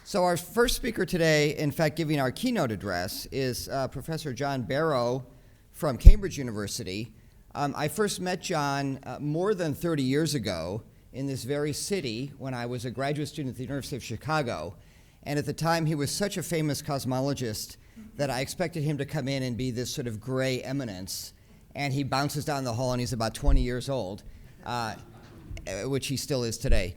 So our first speaker today, in fact, giving our keynote address, is Professor John Barrow from Cambridge University. I first met John more than 30 years ago in this very city when I was a graduate student at the University of Chicago. And at the time, he was such a famous cosmologist that I expected him to come in and be this sort of gray eminence. And he bounces down the hall, and he's about 20 years old, which he still is today.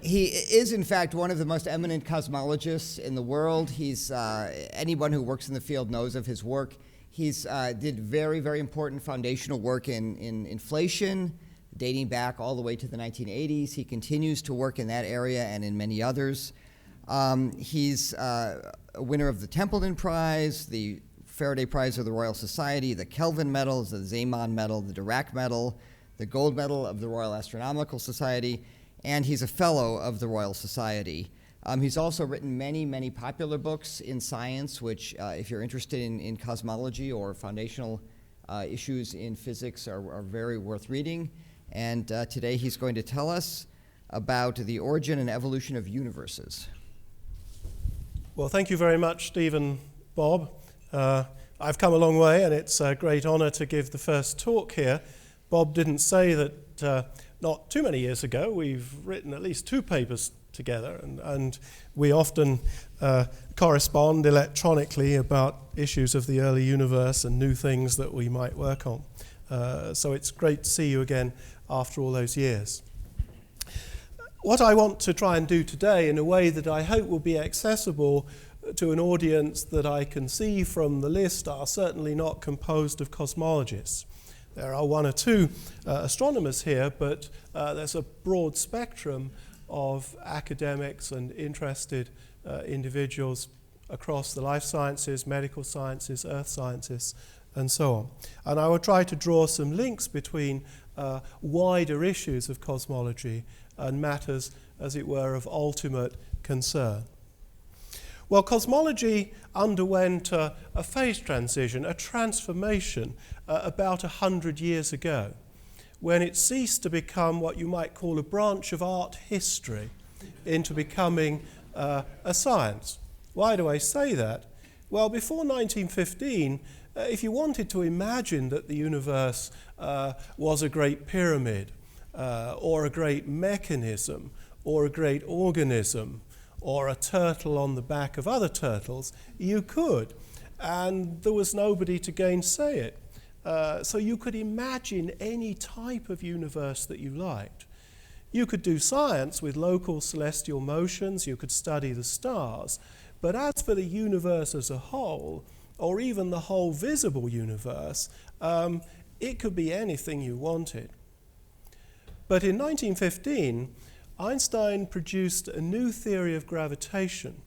He is, in fact, one of the most eminent cosmologists in the world. He's anyone who works in the field knows of his work. He's did very, very important foundational work in inflation, dating back all the way to the 1980s. He continues to work in that area and in many others. He's a winner of the Templeton Prize, the Faraday Prize of the Royal Society, the Kelvin Medal, the Zeeman Medal, the Dirac Medal, the Gold Medal of the Royal Astronomical Society, and he's a fellow of the Royal Society. He's also written many, many popular books in science, which, if you're interested in cosmology or foundational issues in physics, are very worth reading. And today he's going to tell us about the origin and evolution of universes. Well, thank you very much, Steve and Bob. I've come a long way, and it's a great honor to give the first talk here. Bob didn't say that not too many years ago we've written at least 2 papers together, and we often correspond electronically about issues of the early universe and new things that we might work on. So it's great to see you again after all those years. What I want to try and do today in a way that I hope will be accessible to an audience that I can see from the list are certainly not composed of cosmologists. There are 1 or 2 astronomers here, but there's a broad spectrum of academics and interested individuals across the life sciences, medical sciences, earth sciences, and so on. And I will try to draw some links between wider issues of cosmology and matters, as it were, of ultimate concern. Well, cosmology underwent a phase transition, a transformation about 100 years ago, when it ceased to become what you might call a branch of art history into becoming a science. Why do I say that? Well, before 1915, if you wanted to imagine that the universe was a great pyramid, or a great mechanism, or a great organism, or a turtle on the back of other turtles, you could. And there was nobody to gainsay it. So you could imagine any type of universe that you liked. You could do science with local celestial motions, you could study the stars, but as for the universe as a whole, or even the whole visible universe, it could be anything you wanted. But in 1915, Einstein produced a new theory of gravitation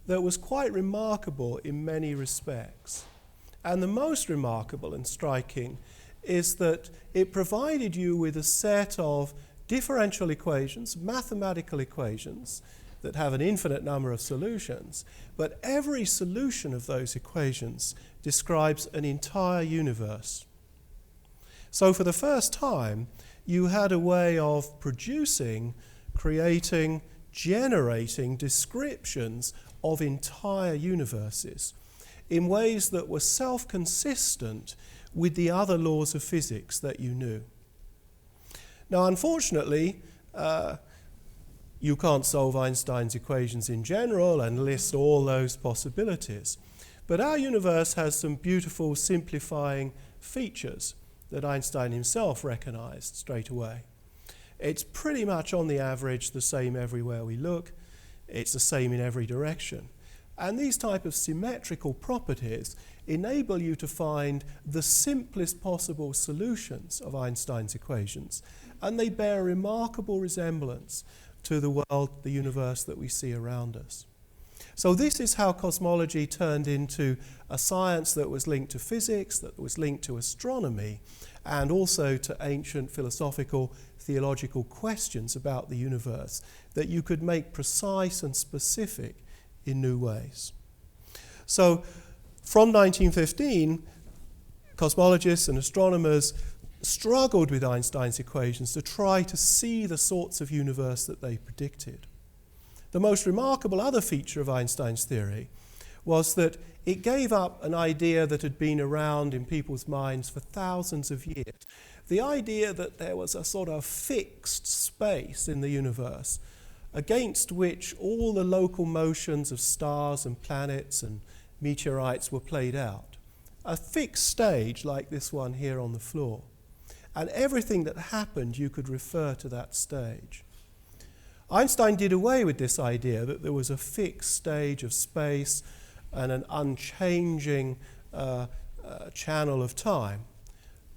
that was quite remarkable in many respects. And the most remarkable and striking is that it provided you with a set of differential equations, mathematical equations, that have an infinite number of solutions, but every solution of those equations describes an entire universe. So for the first time, you had a way of producing, creating, generating descriptions of entire universes in ways that were self-consistent with the other laws of physics that you knew. Now, unfortunately, you can't solve Einstein's equations in general and list all those possibilities. But our universe has some beautiful simplifying features that Einstein himself recognized straight away. It's pretty much on the average the same everywhere we look. It's the same in every direction. And these type of symmetrical properties enable you to find the simplest possible solutions of Einstein's equations. And they bear a remarkable resemblance to the world, the universe that we see around us. So this is how cosmology turned into a science that was linked to physics, that was linked to astronomy, and also to ancient philosophical, theological questions about the universe that you could make precise and specific in new ways. So from 1915, cosmologists and astronomers struggled with Einstein's equations to try to see the sorts of universe that they predicted. The most remarkable other feature of Einstein's theory was that it gave up an idea that had been around in people's minds for thousands of years. The idea that there was a sort of fixed space in the universe against which all the local motions of stars and planets and meteorites were played out. A fixed stage like this one here on the floor. And everything that happened you could refer to that stage. Einstein did away with this idea that there was a fixed stage of space and an unchanging channel of time.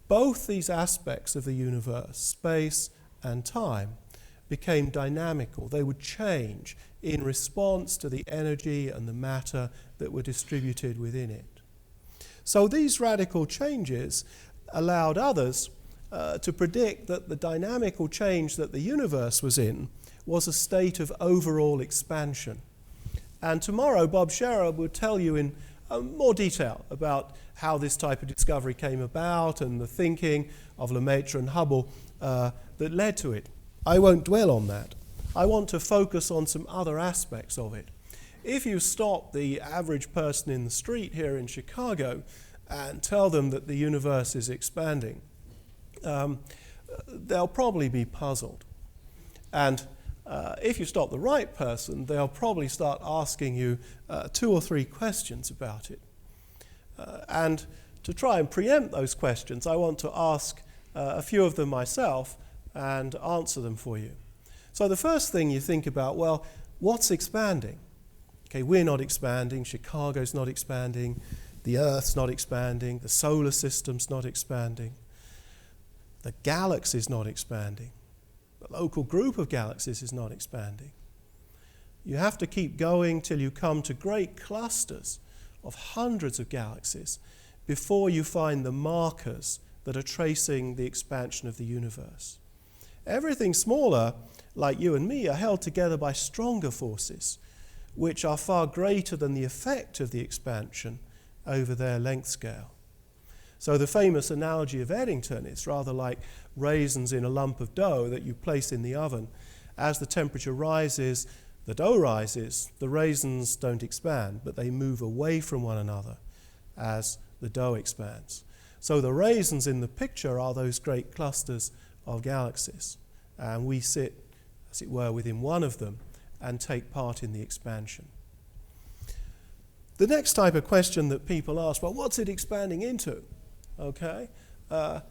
Both these aspects of the universe, space and time, became dynamical. They would change in response to the energy and the matter that were distributed within it. So these radical changes allowed others to predict that the dynamical change that the universe was in was a state of overall expansion. And tomorrow Bob Scherer will tell you in more detail about how this type of discovery came about and the thinking of Lemaitre and Hubble that led to it. I won't dwell on that. I want to focus on some other aspects of it. If you stop the average person in the street here in Chicago and tell them that the universe is expanding, they'll probably be puzzled. And if you stop the right person, they'll probably start asking you 2 or 3 questions about it. And to try and preempt those questions, I want to ask a few of them myself and answer them for you. So the first thing you think about, well, what's expanding? Okay, we're not expanding, Chicago's not expanding, the Earth's not expanding, the solar system's not expanding, the galaxy's not expanding, the local group of galaxies is not expanding. You have to keep going till you come to great clusters of hundreds of galaxies before you find the markers that are tracing the expansion of the universe. Everything smaller, like you and me, are held together by stronger forces, which are far greater than the effect of the expansion over their length scale. So the famous analogy of Eddington is rather like raisins in a lump of dough that you place in the oven. As the temperature rises, the dough rises, the raisins don't expand, but they move away from one another as the dough expands. So the raisins in the picture are those great clusters of galaxies, and we sit, as it were, within one of them and take part in the expansion. The next type of question that people ask, well, what's it expanding into? Okay, the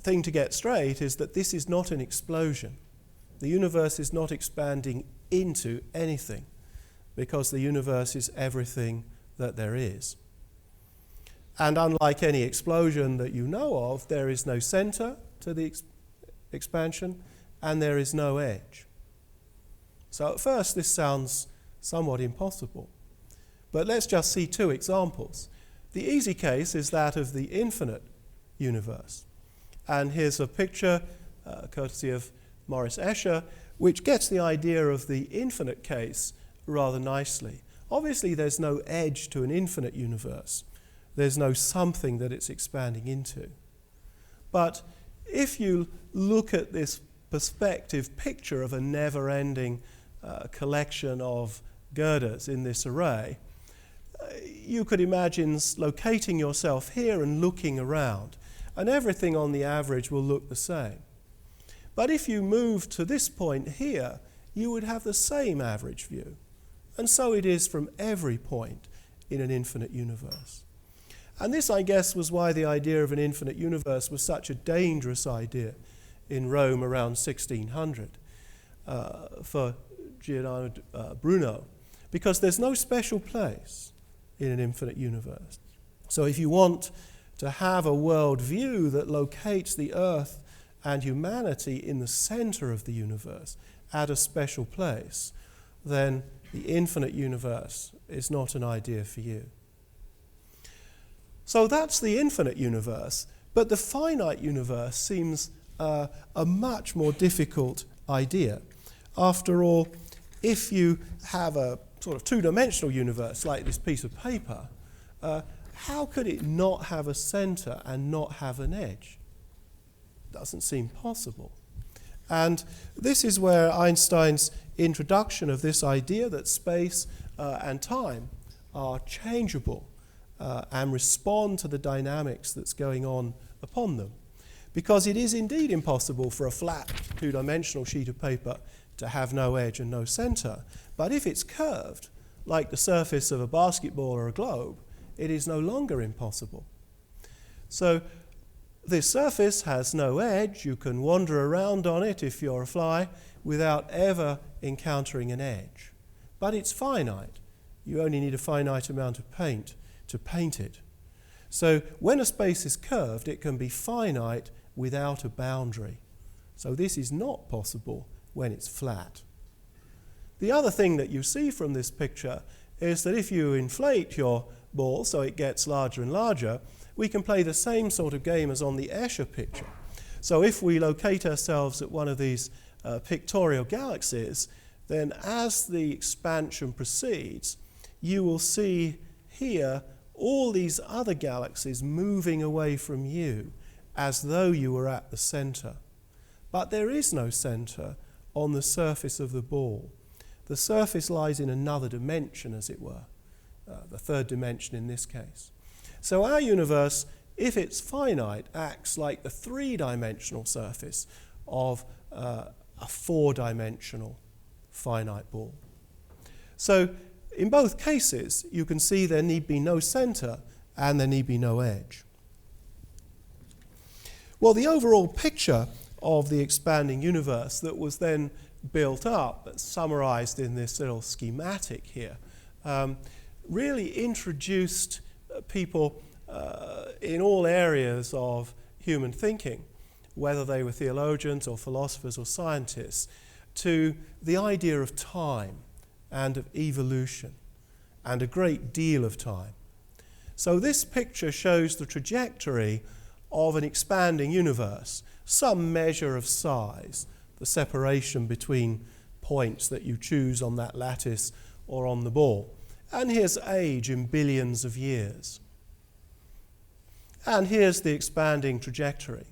thing to get straight is that this is not an explosion. The universe is not expanding into anything, because the universe is everything that there is. And unlike any explosion that you know of, there is no center to the expansion, and there is no edge. So at first this sounds somewhat impossible. But let's just see 2 examples. The easy case is that of the infinite universe. And here's a picture, courtesy of Maurice Escher, which gets the idea of the infinite case rather nicely. Obviously there's no edge to an infinite universe. There's no something that it's expanding into. But if you look at this perspective picture of a never-ending collection of girders in this array, you could imagine locating yourself here and looking around, and everything on the average will look the same. But if you move to this point here, you would have the same average view. And so it is from every point in an infinite universe. And this, I guess, was why the idea of an infinite universe was such a dangerous idea in Rome around 1600 for Giordano Bruno, because there's no special place in an infinite universe. So if you want to have a world view that locates the Earth and humanity in the center of the universe at a special place, then the infinite universe is not an idea for you. So that's the infinite universe, but the finite universe seems a much more difficult idea. After all, if you have a sort of 2-dimensional universe like this piece of paper, how could it not have a center and not have an edge? Doesn't seem possible. And this is where Einstein's introduction of this idea that space and time are changeable and respond to the dynamics that's going on upon them. Because it is indeed impossible for a flat two-dimensional sheet of paper to have no edge and no center. But if it's curved, like the surface of a basketball or a globe, it is no longer impossible. So this surface has no edge. You can wander around on it if you're a fly without ever encountering an edge. But it's finite. You only need a finite amount of paint to paint it. So when a space is curved, it can be finite without a boundary. So this is not possible when it's flat. The other thing that you see from this picture is that if you inflate your ball so it gets larger and larger, we can play the same sort of game as on the Escher picture. So if we locate ourselves at one of these pictorial galaxies, then as the expansion proceeds, you will see here all these other galaxies moving away from you as though you were at the center. But there is no center on the surface of the ball. The surface lies in another dimension, as it were, the third dimension in this case. So our universe, if it's finite, acts like the three-dimensional surface of a four-dimensional finite ball. So in both cases, you can see there need be no center and there need be no edge. Well, the overall picture of the expanding universe that was then built up, summarized in this little schematic here, really introduced people in all areas of human thinking, whether they were theologians or philosophers or scientists, to the idea of time and of evolution, and a great deal of time. So this picture shows the trajectory of an expanding universe, some measure of size, the separation between points that you choose on that lattice or on the ball. And here's age in billions of years. And here's the expanding trajectory.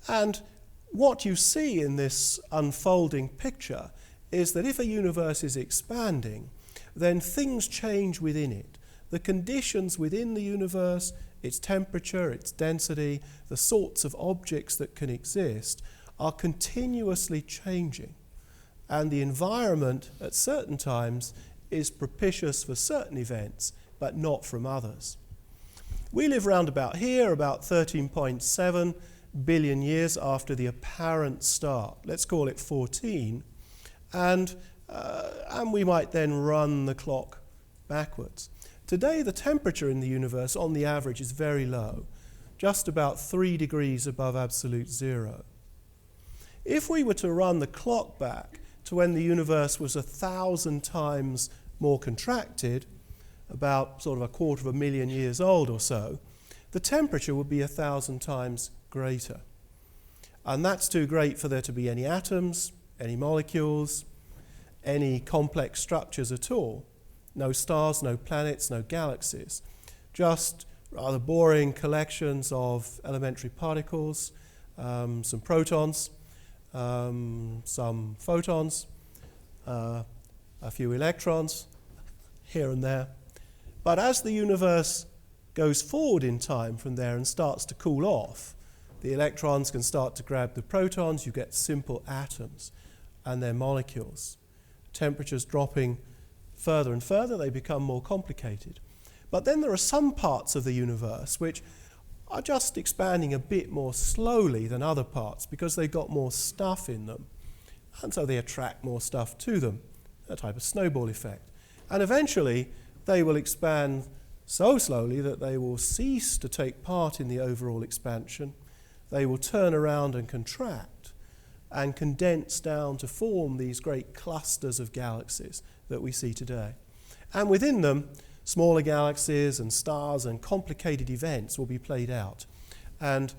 And what you see in this unfolding picture is that if a universe is expanding, then things change within it. The conditions within the universe, its temperature, its density, the sorts of objects that can exist are continuously changing. And the environment at certain times is propitious for certain events, but not from others. We live round about here, about 13.7 billion years after the apparent start. Let's call it 14. And we might then run the clock backwards. Today, the temperature in the universe, on the average, is very low, just about 3 degrees above absolute zero. If we were to run the clock back to when the universe was 1,000 times more contracted, about sort of 250,000 years old or so, the temperature would be 1,000 times greater. And that's too great for there to be any atoms, any molecules, any complex structures at all. No stars, no planets, no galaxies. Just rather boring collections of elementary particles, some protons, some photons, a few electrons here and there. But as the universe goes forward in time from there and starts to cool off, the electrons can start to grab the protons, you get simple atoms and their molecules. Temperatures dropping further and further, they become more complicated. But then there are some parts of the universe which are just expanding a bit more slowly than other parts because they've got more stuff in them. And so they attract more stuff to them, a type of snowball effect. And eventually they will expand so slowly that they will cease to take part in the overall expansion. They will turn around and contract and condense down to form these great clusters of galaxies that we see today. And within them, smaller galaxies and stars and complicated events will be played out. And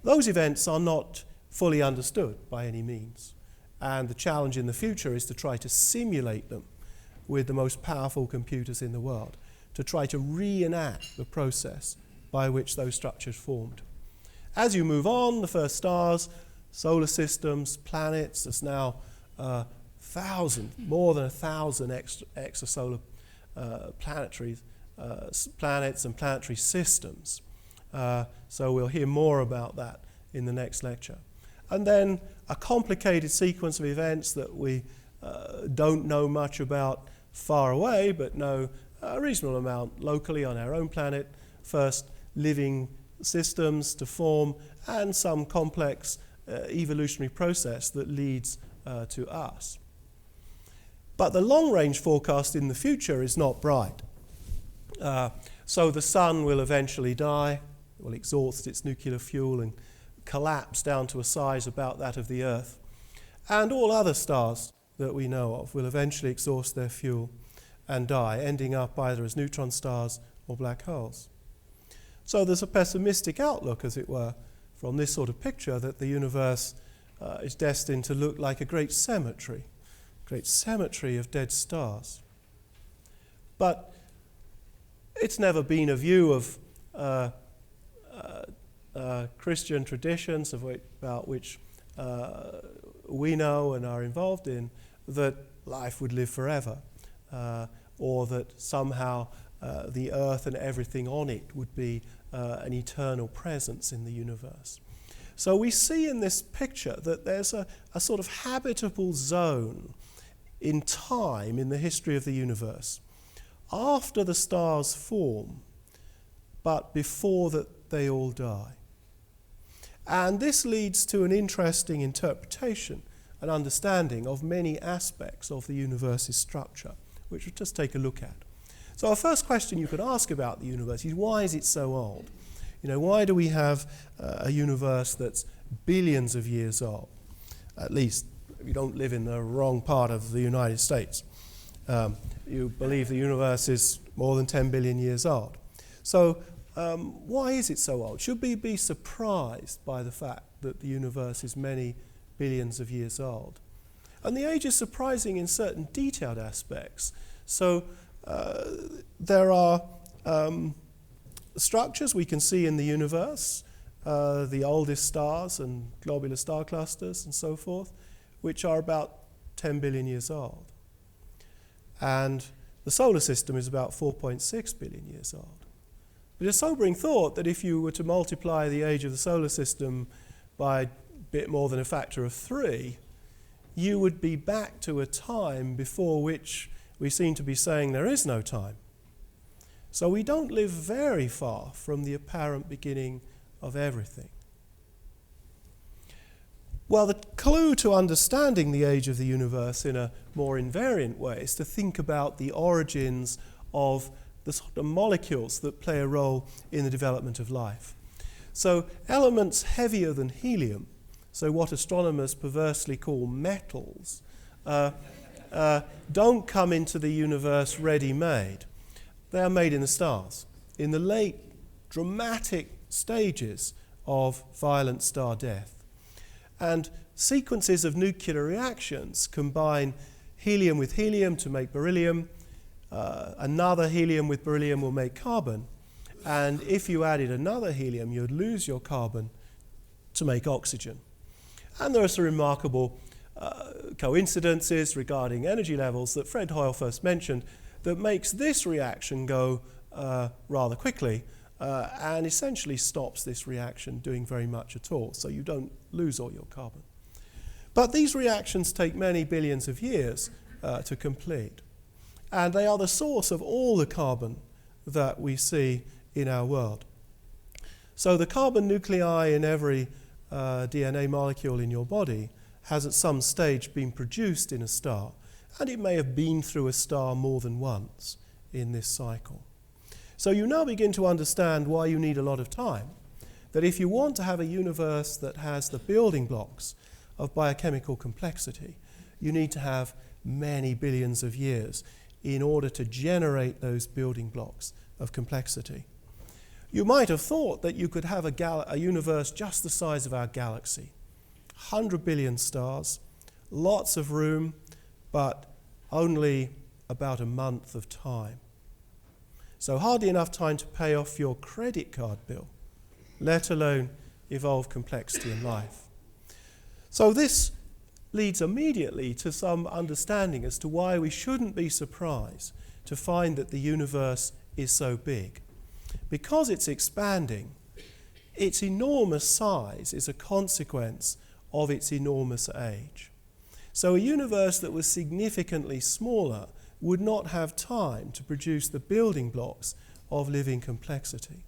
those events are not fully understood by any means. And the challenge in the future is to try to simulate them with the most powerful computers in the world, to try to reenact the process by which those structures formed. As you move on, the first stars, solar systems, planets, there's now more than 1,000 exosolar planets and planetary systems. So we'll hear more about that in the next lecture. And then a complicated sequence of events that we don't know much about far away, but know a reasonable amount locally on our own planet. First, living systems to form, and some complex evolutionary process that leads to us. But the long-range forecast in the future is not bright. So the sun will eventually die, it will exhaust its nuclear fuel and collapse down to a size about that of the Earth. And all other stars that we know of will eventually exhaust their fuel and die, ending up either as neutron stars or black holes. So there's a pessimistic outlook, as it were, from this sort of picture that the universe is destined to look like a great cemetery of dead stars. But it's never been a view of Christian traditions about which we know and are involved in, that life would live forever, or that somehow the earth and everything on it would be an eternal presence in the universe. So we see in this picture that there's a sort of habitable zone in time in the history of the universe, after the stars form, but before that they all die. And this leads to an interesting interpretation and understanding of many aspects of the universe's structure, which we'll just take a look at. So our first question you could ask about the universe is, why is it so old? Why do we have a universe that's billions of years old? At least, if you don't live in the wrong part of the United States. You believe the universe is more than 10 billion years old. So why is it so old? Should we be surprised by the fact that the universe is many billions of years old? And the age is surprising in certain detailed aspects. So there are structures we can see in the universe, the oldest stars and globular star clusters and so forth, which are about 10 billion years old. And the solar system is about 4.6 billion years old. But it's a sobering thought that if you were to multiply the age of the solar system by a bit more than a factor of 3, you would be back to a time before which we seem to be saying there is no time. So we don't live very far from the apparent beginning of everything. Well, the clue to understanding the age of the universe in a more invariant way is to think about the origins of the sort of molecules that play a role in the development of life. So elements heavier than helium, so what astronomers perversely call metals, don't come into the universe ready-made. They are made in the stars, in the late dramatic stages of violent star death. And sequences of nuclear reactions combine helium with helium to make beryllium. Another helium with beryllium will make carbon. And if you added another helium, you'd lose your carbon to make oxygen. And there are some remarkable coincidences regarding energy levels that Fred Hoyle first mentioned that makes this reaction go rather quickly and essentially stops this reaction doing very much at all, so you don't lose all your carbon. But these reactions take many billions of years to complete, and they are the source of all the carbon that we see in our world. So the carbon nuclei in every DNA molecule in your body has at some stage been produced in a star, and it may have been through a star more than once in this cycle. So you now begin to understand why you need a lot of time, that if you want to have a universe that has the building blocks of biochemical complexity, you need to have many billions of years in order to generate those building blocks of complexity. You might have thought that you could have a universe just the size of our galaxy, 100 billion stars, lots of room, but only about a month of time. So hardly enough time to pay off your credit card bill, let alone evolve complexity in life. So this leads immediately to some understanding as to why we shouldn't be surprised to find that the universe is so big. Because it's expanding, its enormous size is a consequence of its enormous age. So a universe that was significantly smaller would not have time to produce the building blocks of living complexity.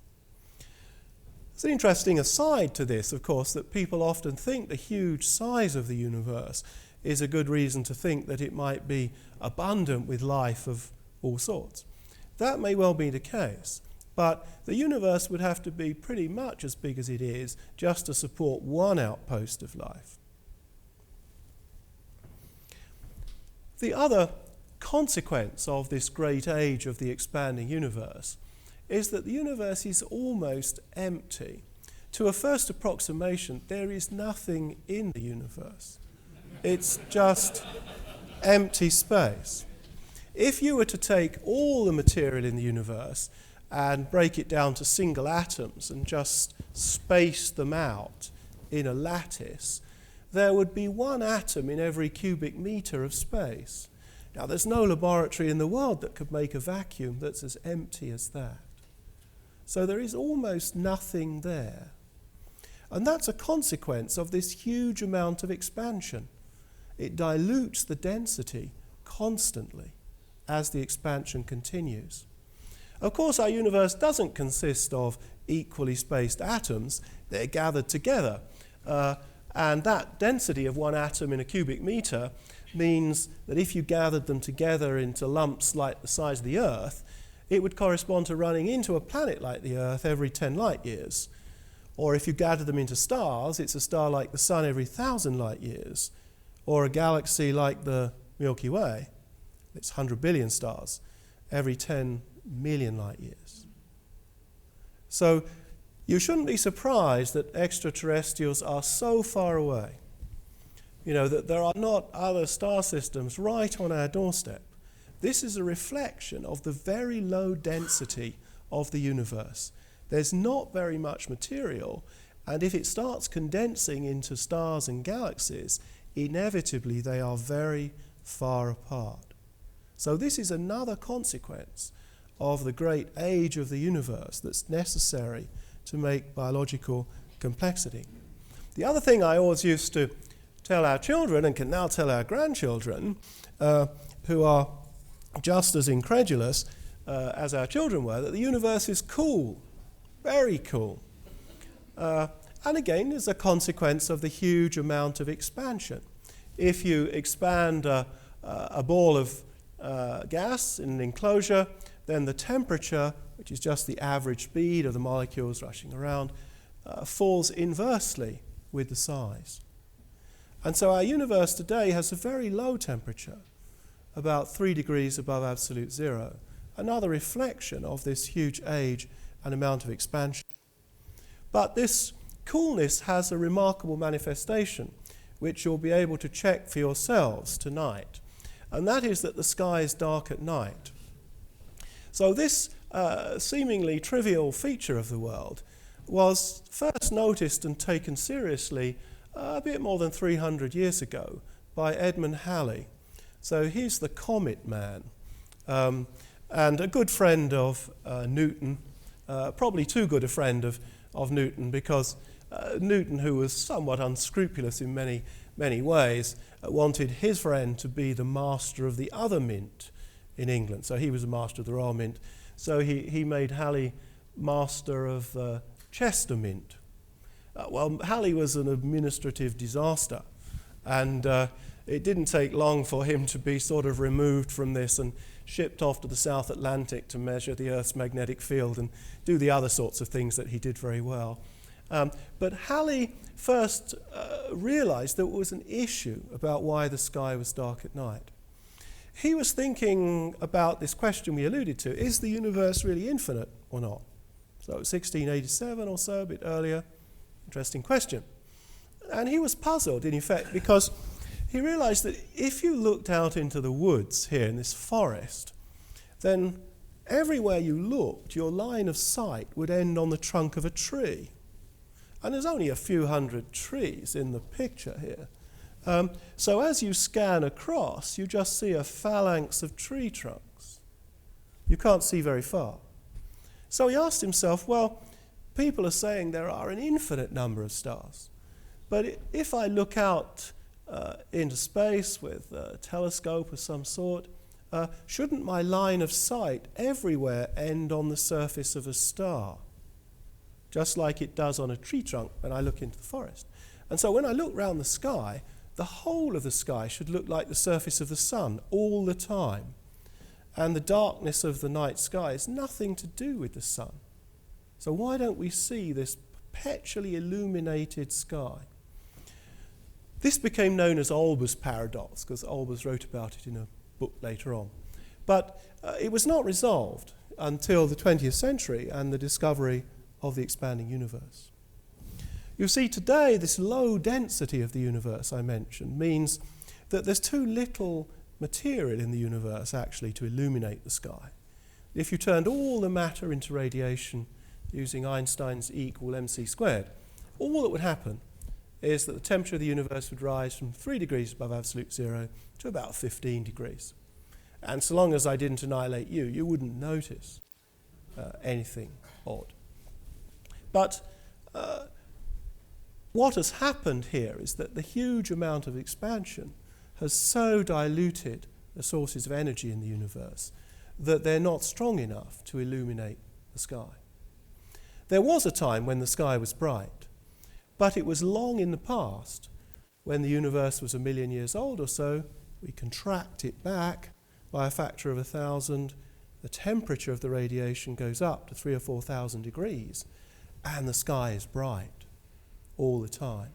It's an interesting aside to this, of course, that people often think the huge size of the universe is a good reason to think that it might be abundant with life of all sorts. That may well be the case, but the universe would have to be pretty much as big as it is just to support one outpost of life. The other consequence of this great age of the expanding universe is that the universe is almost empty. To a first approximation, there is nothing in the universe. It's just empty space. If you were to take all the material in the universe and break it down to single atoms and just space them out in a lattice, there would be one atom in every cubic meter of space. Now, there's no laboratory in the world that could make a vacuum that's as empty as that. So there is almost nothing there. And that's a consequence of this huge amount of expansion. It dilutes the density constantly as the expansion continues. Of course, our universe doesn't consist of equally spaced atoms. They're gathered together. And that density of one atom in a cubic meter means that if you gathered them together into lumps like the size of the Earth, it would correspond to running into a planet like the Earth every 10 light years. Or if you gathered them into stars, it's a star like the Sun every 1,000 light years. Or a galaxy like the Milky Way, it's 100 billion stars, every 10 million light years. So you shouldn't be surprised that extraterrestrials are so far away, that there are not other star systems right on our doorstep. This is a reflection of the very low density of the universe. There's not very much material, and if it starts condensing into stars and galaxies, inevitably they are very far apart. So this is another consequence of the great age of the universe that's necessary to make biological complexity. The other thing I always used to tell our children, and can now tell our grandchildren, who are just as incredulous as our children were, that the universe is cool, very cool. And again, as a consequence of the huge amount of expansion. If you expand a ball of gas in an enclosure, then the temperature, which is just the average speed of the molecules rushing around, falls inversely with the size. And so our universe today has a very low temperature, about 3 degrees above absolute zero, another reflection of this huge age and amount of expansion. But this coolness has a remarkable manifestation, which you'll be able to check for yourselves tonight, and that is that the sky is dark at night. So this seemingly trivial feature of the world was first noticed and taken seriously a bit more than 300 years ago by Edmund Halley. So he's the comet man, and a good friend of Newton, probably too good a friend of Newton, because Newton, who was somewhat unscrupulous in many ways, wanted his friend to be the master of the other mint in England. So he was a master of the Royal Mint. So he made Halley master of Chester Mint. Well, Halley was an administrative disaster, and it didn't take long for him to be sort of removed from this and shipped off to the South Atlantic to measure the Earth's magnetic field and do the other sorts of things that he did very well. But Halley first realized there was an issue about why the sky was dark at night. He was thinking about this question we alluded to: is the universe really infinite or not? So 1687 or so, a bit earlier. Interesting question. And he was puzzled, in effect, because he realized that if you looked out into the woods here in this forest, then everywhere you looked, your line of sight would end on the trunk of a tree. And there's only a few hundred trees in the picture here. So as you scan across, you just see a phalanx of tree trunks. You can't see very far. So he asked himself, well, people are saying there are an infinite number of stars. But if I look out into space with a telescope of some sort, shouldn't my line of sight everywhere end on the surface of a star? Just like it does on a tree trunk when I look into the forest. And so when I look round the sky, the whole of the sky should look like the surface of the sun all the time. And the darkness of the night sky is nothing to do with the sun. So why don't we see this perpetually illuminated sky? This became known as Olbers' paradox, because Olbers wrote about it in a book later on. But it was not resolved until the 20th century and the discovery of the expanding universe. You see, today, this low density of the universe I mentioned means that there's too little material in the universe actually to illuminate the sky. If you turned all the matter into radiation using Einstein's E = mc squared, all that would happen is that the temperature of the universe would rise from 3 degrees above absolute zero to about 15 degrees. And so long as I didn't annihilate you, you wouldn't notice anything odd. But what has happened here is that the huge amount of expansion has so diluted the sources of energy in the universe that they're not strong enough to illuminate the sky. There was a time when the sky was bright, but it was long in the past when the universe was 1 million years old or so. We contract it back by a factor of 1,000. The temperature of the radiation goes up to 3,000 or 4,000 degrees, and the sky is bright all the time.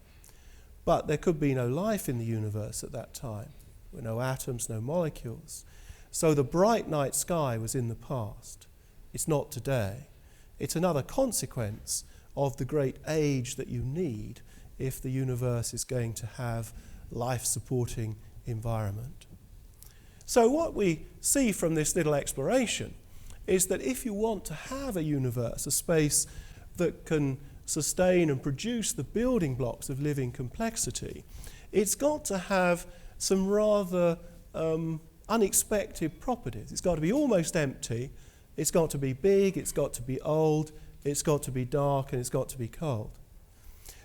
But there could be no life in the universe at that time. There were no atoms, no molecules. So the bright night sky was in the past. It's not today. It's another consequence of the great age that you need if the universe is going to have life-supporting environment. So what we see from this little exploration is that if you want to have a universe, a space that can sustain and produce the building blocks of living complexity, it's got to have some rather unexpected properties. It's got to be almost empty, it's got to be big, it's got to be old, it's got to be dark, and it's got to be cold.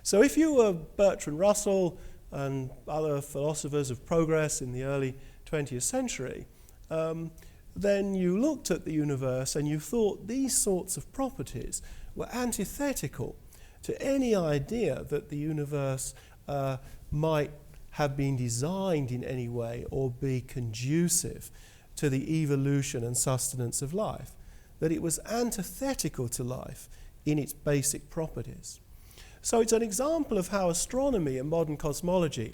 So if you were Bertrand Russell and other philosophers of progress in the early 20th century, then you looked at the universe and you thought these sorts of properties were antithetical to any idea that the universe might have been designed in any way or be conducive to the evolution and sustenance of life, that it was antithetical to life in its basic properties. So it's an example of how astronomy and modern cosmology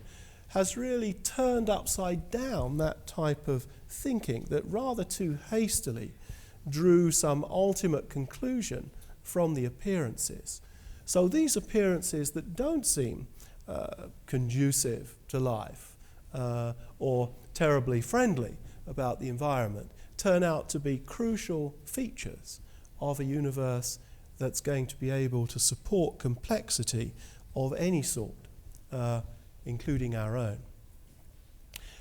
has really turned upside down that type of thinking that rather too hastily drew some ultimate conclusion from the appearances. So these appearances that don't seem conducive to life or terribly friendly about the environment turn out to be crucial features of a universe that's going to be able to support complexity of any sort, including our own.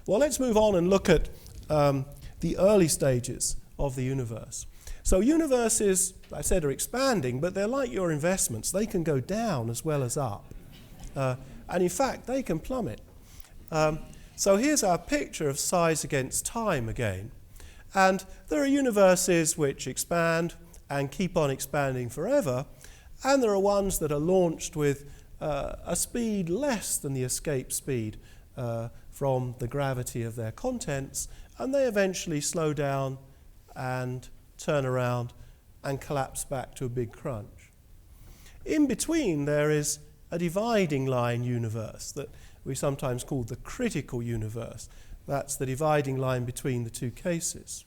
Well, let's move on and look at the early stages of the universe. So universes, I said, are expanding, but they're like your investments. They can go down as well as up. And in fact, they can plummet. So here's our picture of size against time again. And there are universes which expand and keep on expanding forever, and there are ones that are launched with a speed less than the escape speed from the gravity of their contents, and they eventually slow down and turn around and collapse back to a big crunch. In between, there is a dividing line universe that we sometimes call the critical universe. That's the dividing line between the two cases.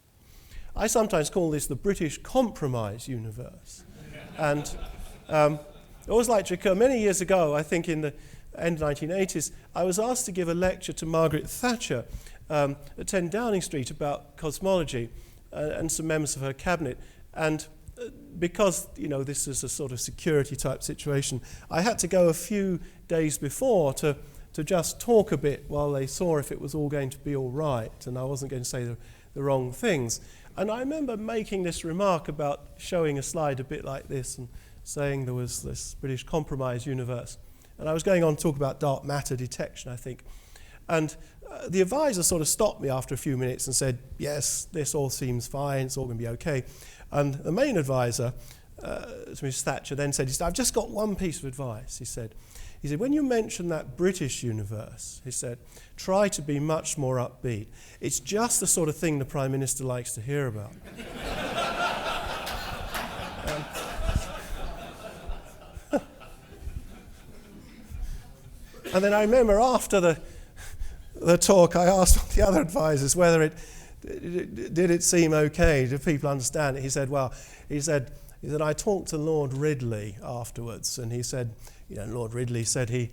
I sometimes call this the British compromise universe. And I always like to recur, many years ago, I think in the end 1980s, I was asked to give a lecture to Margaret Thatcher at 10 Downing Street about cosmology and some members of her cabinet. And because, this is a sort of security type situation, I had to go a few days before to to just talk a bit while they saw if it was all going to be all right, and I wasn't going to say the wrong things. And I remember making this remark about showing a slide a bit like this and saying there was this British compromise universe. And I was going on to talk about dark matter detection, I think. And the advisor sort of stopped me after a few minutes and said, yes, this all seems fine, it's all going to be okay. And the main advisor, Mrs. Thatcher, then said, I've just got one piece of advice, he said, when you mention that British universe, he said, try to be much more upbeat. It's just the sort of thing the Prime Minister likes to hear about. And then I remember after the talk, I asked the other advisors whether did it seem okay? Did people understand it? He said, I talked to Lord Ridley afterwards, and he said, Lord Ridley said he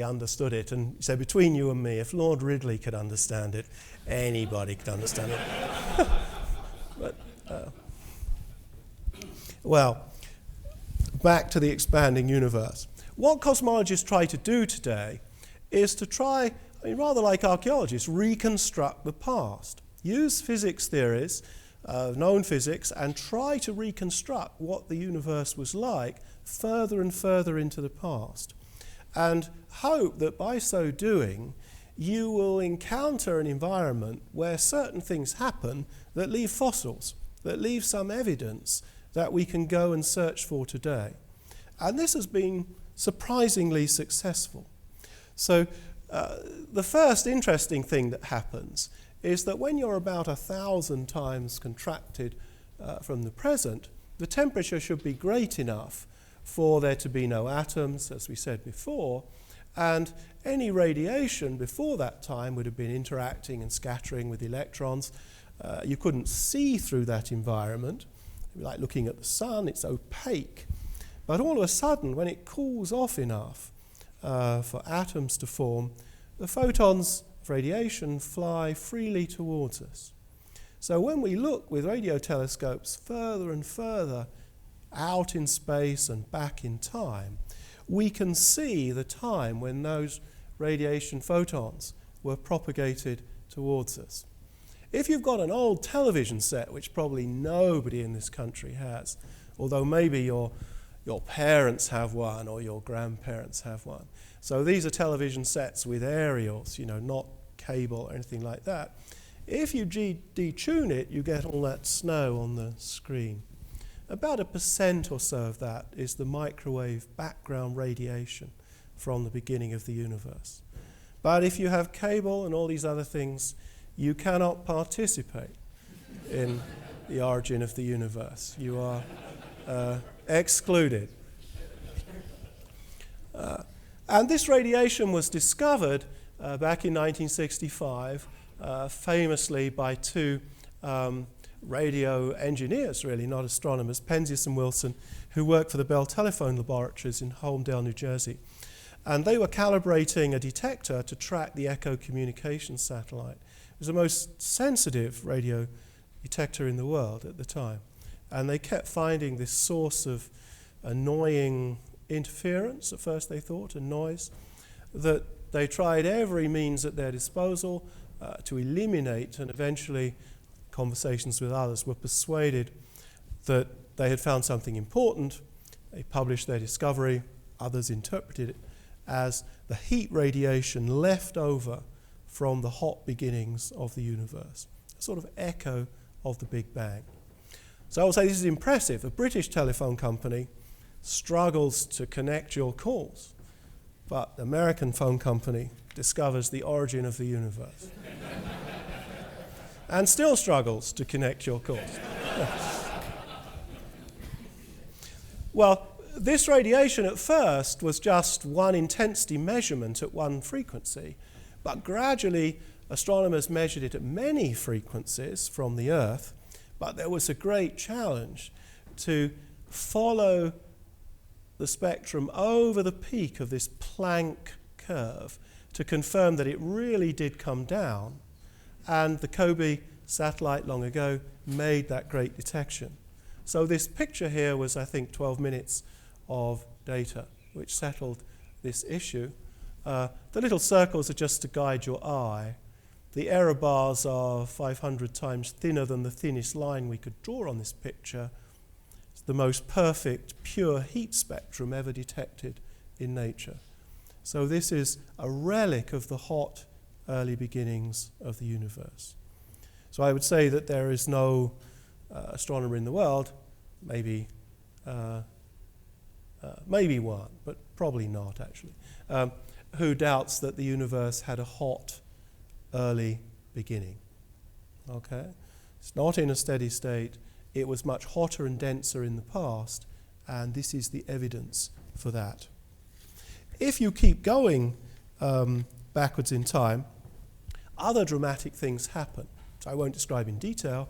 understood it, and he said, between you and me, if Lord Ridley could understand it, anybody could understand it. Well, back to the expanding universe. What cosmologists try to do today is to try, rather like archaeologists, reconstruct the past. Use physics theories, known physics, and try to reconstruct what the universe was like further and further into the past. And hope that by so doing, you will encounter an environment where certain things happen that leave fossils, that leave some evidence that we can go and search for today. And this has been surprisingly successful. So the first interesting thing that happens is that when you're about 1,000 times contracted from the present, the temperature should be great enough for there to be no atoms, as we said before, and any radiation before that time would have been interacting and scattering with electrons. You couldn't see through that environment. It'd be like looking at the sun, it's opaque. But all of a sudden, when it cools off enough for atoms to form, the photons of radiation fly freely towards us. So when we look with radio telescopes further and further out in space and back in time, we can see the time when those radiation photons were propagated towards us. If you've got an old television set, which probably nobody in this country has, although maybe your parents have one or your grandparents have one. So these are television sets with aerials, not cable or anything like that. If you detune it, you get all that snow on the screen. About 1% or so of that is the microwave background radiation from the beginning of the universe. But if you have cable and all these other things, you cannot participate in the origin of the universe. You are excluded. And this radiation was discovered back in 1965, famously by two radio engineers, really, not astronomers, Penzias and Wilson, who worked for the Bell Telephone Laboratories in Holmdel, New Jersey. And they were calibrating a detector to track the Echo communications satellite. It was the most sensitive radio detector in the world at the time. And they kept finding this source of annoying interference, at first they thought, and noise, that they tried every means at their disposal to eliminate, and eventually conversations with others were persuaded that they had found something important. They published their discovery. Others interpreted it as the heat radiation left over from the hot beginnings of the universe, a sort of echo of the Big Bang. So I would say this is impressive. A British telephone company struggles to connect your calls, but the American phone company discovers the origin of the universe and still struggles to connect your calls. Well, this radiation at first was just one intensity measurement at one frequency, but gradually astronomers measured it at many frequencies from the Earth. But there was a great challenge to follow the spectrum over the peak of this Planck curve to confirm that it really did come down. And the Kobe satellite long ago made that great detection. So this picture here was, I think, 12 minutes of data, which settled this issue. The little circles are just to guide your eye. The error bars are 500 times thinner than the thinnest line we could draw on this picture. It's the most perfect, pure heat spectrum ever detected in nature. So this is a relic of the hot, early beginnings of the universe. So I would say that there is no astronomer in the world, maybe one, but probably not actually, who doubts that the universe had a hot, early beginning. Okay? It's not in a steady state. It was much hotter and denser in the past, and this is the evidence for that. If you keep going backwards in time, other dramatic things happen. So I won't describe in detail,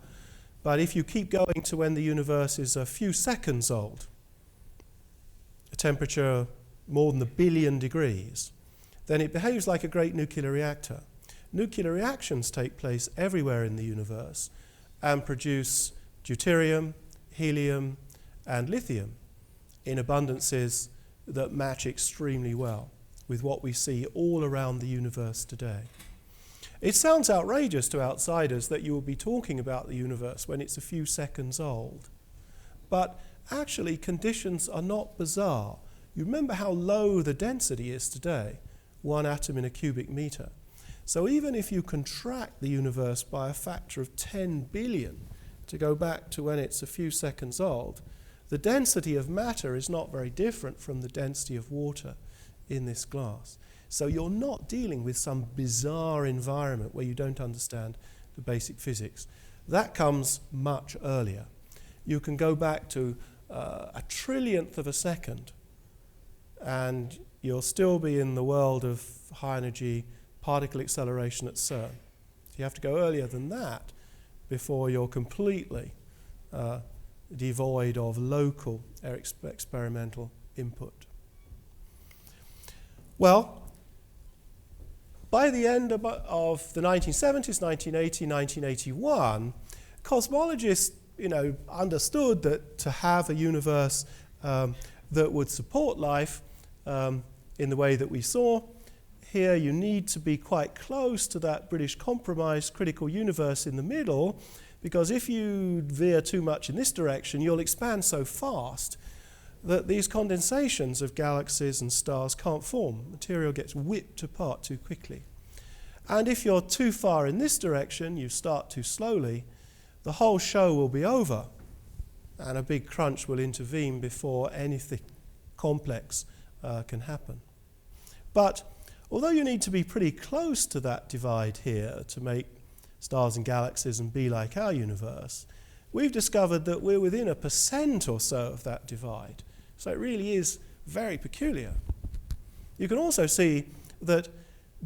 but if you keep going to when the universe is a few seconds old, a temperature more than 1 billion degrees, then it behaves like a great nuclear reactor. Nuclear reactions take place everywhere in the universe and produce deuterium, helium, and lithium in abundances that match extremely well with what we see all around the universe today. It sounds outrageous to outsiders that you will be talking about the universe when it's a few seconds old, but actually conditions are not bizarre. You remember how low the density is today, 1 atom in a cubic meter. So even if you contract the universe by a factor of 10 billion to go back to when it's a few seconds old, the density of matter is not very different from the density of water in this glass. So you're not dealing with some bizarre environment where you don't understand the basic physics. That comes much earlier. You can go back to a trillionth of a second, and you'll still be in the world of high energy particle acceleration at CERN. So you have to go earlier than that before you're completely devoid of local experimental input. Well, by the end of the 1970s, 1980, 1981, cosmologists understood that to have a universe that would support life in the way that we saw, here you need to be quite close to that British Compromise critical universe in the middle, because if you veer too much in this direction, you'll expand so fast that these condensations of galaxies and stars can't form. Material gets whipped apart too quickly. And if you're too far in this direction, you start too slowly, the whole show will be over, and a big crunch will intervene before anything complex can happen. But although you need to be pretty close to that divide here to make stars and galaxies and be like our universe, we've discovered that we're within 1% or so of that divide. So it really is very peculiar. You can also see that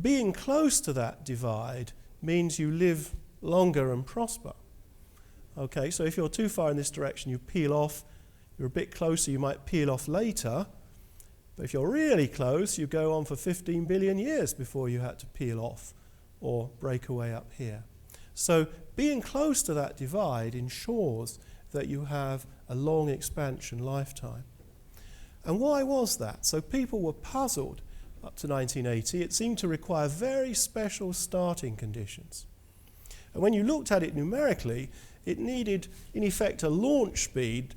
being close to that divide means you live longer and prosper. Okay, so if you're too far in this direction, you peel off. You're a bit closer, you might peel off later. But if you're really close, you go on for 15 billion years before you had to peel off or break away up here. So being close to that divide ensures that you have a long expansion lifetime. And why was that? So people were puzzled up to 1980. It seemed to require very special starting conditions. And when you looked at it numerically, it needed, in effect, a launch speed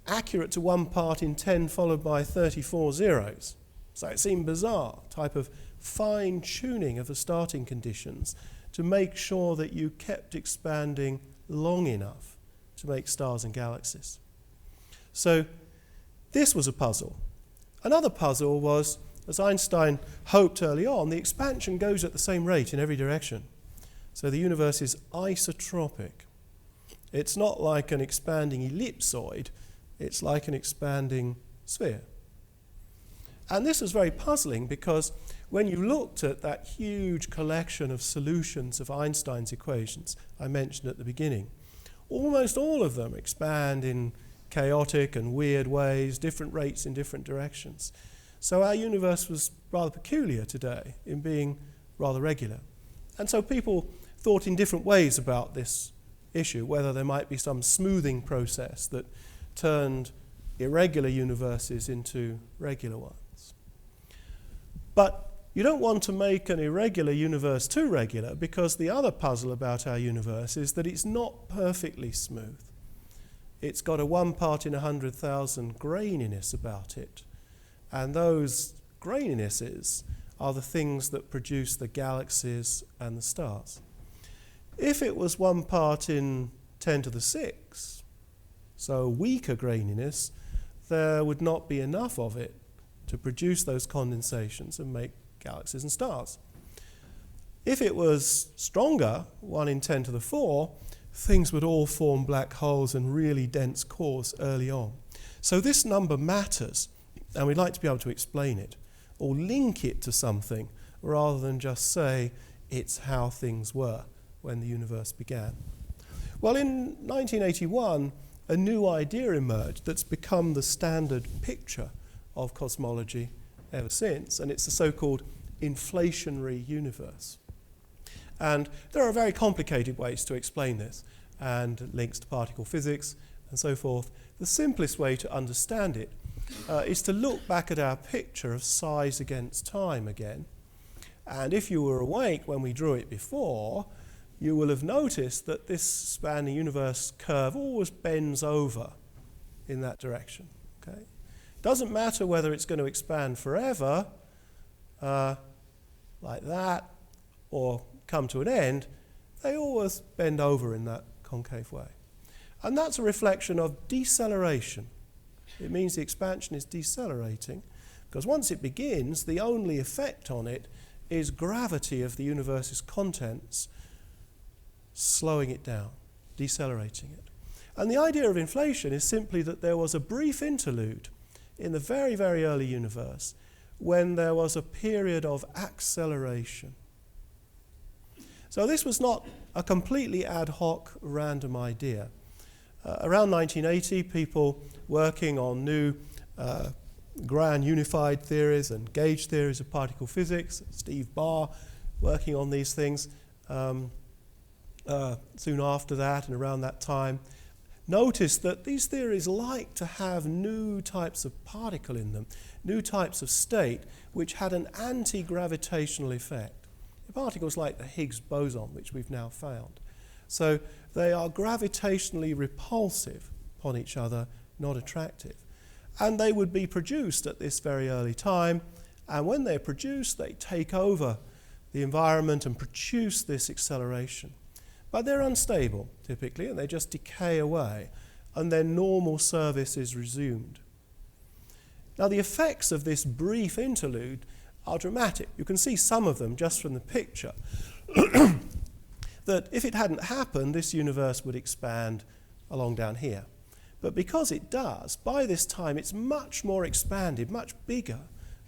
accurate to 1 part in 10 followed by 34 zeros. So it seemed bizarre, type of fine-tuning of the starting conditions to make sure that you kept expanding long enough to make stars and galaxies. So this was a puzzle. Another puzzle was, as Einstein hoped early on, the expansion goes at the same rate in every direction. So the universe is isotropic. It's not like an expanding ellipsoid, it's like an expanding sphere. And this was very puzzling because when you looked at that huge collection of solutions of Einstein's equations I mentioned at the beginning, almost all of them expand in chaotic and weird ways, different rates in different directions. So our universe was rather peculiar today in being rather regular. And so people thought in different ways about this issue, whether there might be some smoothing process that turned irregular universes into regular ones. But you don't want to make an irregular universe too regular, because the other puzzle about our universe is that it's not perfectly smooth. It's got a 1 part in 100,000 graininess about it. And those graininesses are the things that produce the galaxies and the stars. If it was 1 part in 10 to the 6, so weaker graininess, there would not be enough of it to produce those condensations and make galaxies and stars. If it was stronger, 1 in 10 to the 4, things would all form black holes and really dense cores early on. So this number matters, and we'd like to be able to explain it, or link it to something, rather than just say it's how things were when the universe began. Well, in 1981, a new idea emerged that's become the standard picture of cosmology ever since, and it's the so-called inflationary universe. And there are very complicated ways to explain this, and links to particle physics and so forth. The simplest way to understand it is to look back at our picture of size against time again. And if you were awake when we drew it before, you will have noticed that this spanning universe curve always bends over in that direction. Okay? Doesn't matter whether it's going to expand forever, like that, or come to an end, they always bend over in that concave way. And that's a reflection of deceleration. It means the expansion is decelerating, because once it begins, the only effect on it is gravity of the universe's contents slowing it down, decelerating it. And the idea of inflation is simply that there was a brief interlude in the very, very early universe when there was a period of acceleration. So this was not a completely ad hoc, random idea. Around 1980, people working on new grand unified theories and gauge theories of particle physics, Steve Barr working on these things soon after that and around that time, noticed that these theories like to have new types of particle in them, new types of state, which had an anti-gravitational effect. Particles like the Higgs boson, which we've now found. So they are gravitationally repulsive upon each other, not attractive. And they would be produced at this very early time, and when they're produced, they take over the environment and produce this acceleration. But they're unstable, typically, and they just decay away, and then normal service is resumed. Now, the effects of this brief interlude are dramatic. You can see some of them just from the picture. That if it hadn't happened, this universe would expand along down here. But because it does, by this time it's much more expanded, much bigger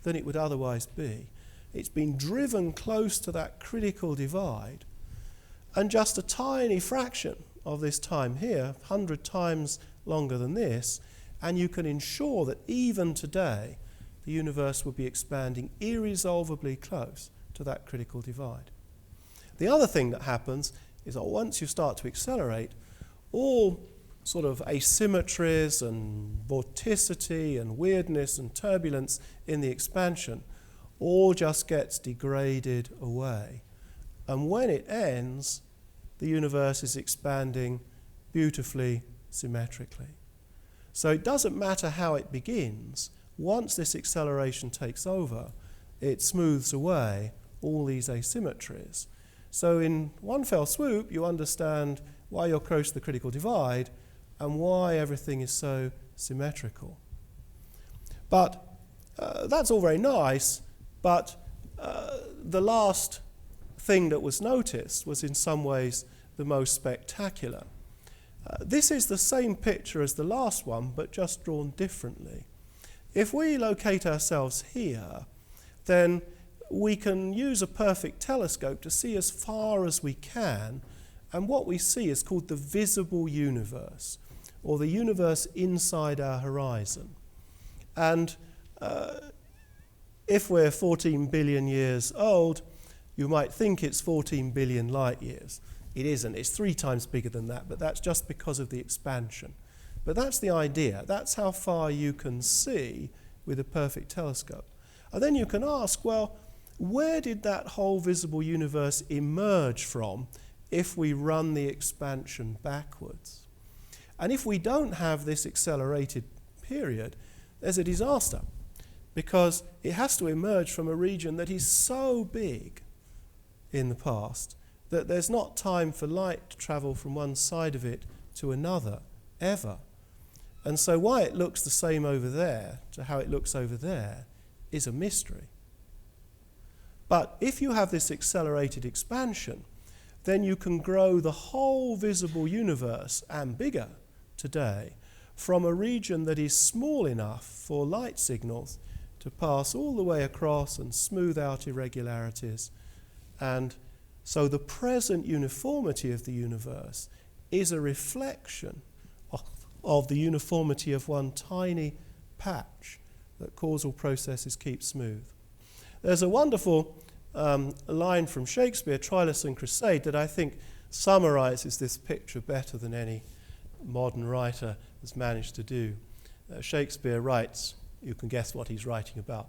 than it would otherwise be. It's been driven close to that critical divide, and just a tiny fraction of this time here, 100 times longer than this, and you can ensure that even today the universe will be expanding irresolvably close to that critical divide. The other thing that happens is that once you start to accelerate, all sort of asymmetries and vorticity and weirdness and turbulence in the expansion all just gets degraded away. And when it ends, the universe is expanding beautifully symmetrically. So it doesn't matter how it begins. Once this acceleration takes over, it smooths away all these asymmetries. So in one fell swoop, you understand why you're close to the critical divide and why everything is so symmetrical. But that's all very nice, but the last thing that was noticed was in some ways the most spectacular. This is the same picture as the last one, but just drawn differently. If we locate ourselves here, then we can use a perfect telescope to see as far as we can, and what we see is called the visible universe, or the universe inside our horizon. And if we're 14 billion years old, you might think it's 14 billion light years. It isn't. It's 3 times bigger than that, but that's just because of the expansion. But that's the idea. That's how far you can see with a perfect telescope. And then you can ask, well, where did that whole visible universe emerge from if we run the expansion backwards? And if we don't have this accelerated period, there's a disaster, because it has to emerge from a region that is so big in the past that there's not time for light to travel from one side of it to another, ever. And so why it looks the same over there to how it looks over there is a mystery. But if you have this accelerated expansion, then you can grow the whole visible universe, and bigger today, from a region that is small enough for light signals to pass all the way across and smooth out irregularities. And so the present uniformity of the universe is a reflection of the uniformity of one tiny patch that causal processes keep smooth. There's a wonderful line from Shakespeare, Troilus and Crusade, that I think summarizes this picture better than any modern writer has managed to do. Shakespeare writes, you can guess what he's writing about,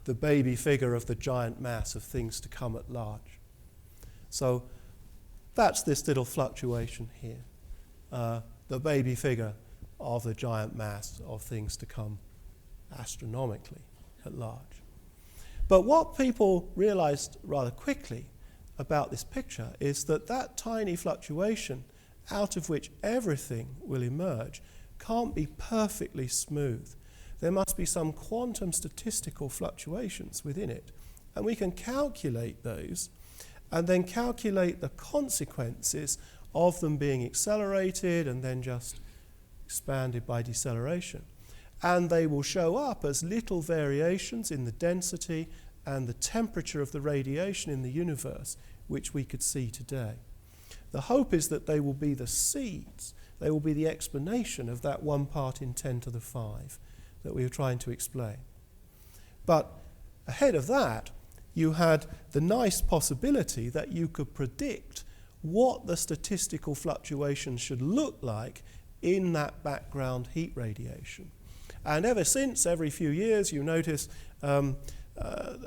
the baby figure of the giant mass of things to come at large. So that's this little fluctuation here, the baby figure of the giant mass of things to come astronomically at large. But what people realized rather quickly about this picture is that that tiny fluctuation out of which everything will emerge can't be perfectly smooth. There must be some quantum statistical fluctuations within it. And we can calculate those and then calculate the consequences of them being accelerated and then just expanded by deceleration. And they will show up as little variations in the density and the temperature of the radiation in the universe, which we could see today. The hope is that they will be the seeds, they will be the explanation of that 1 part in 10 to the 5 that we were trying to explain. But ahead of that, you had the nice possibility that you could predict what the statistical fluctuations should look like in that background heat radiation. And ever since, every few years, you notice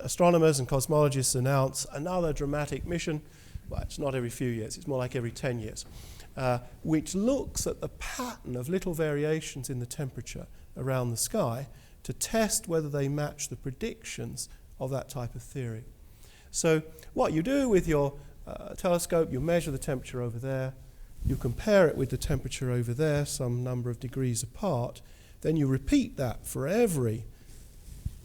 astronomers and cosmologists announce another dramatic mission. Well, it's not every few years, it's more like every 10 years, which looks at the pattern of little variations in the temperature around the sky to test whether they match the predictions of that type of theory. So what you do with your telescope, you measure the temperature over there, you compare it with the temperature over there, some number of degrees apart, then you repeat that for every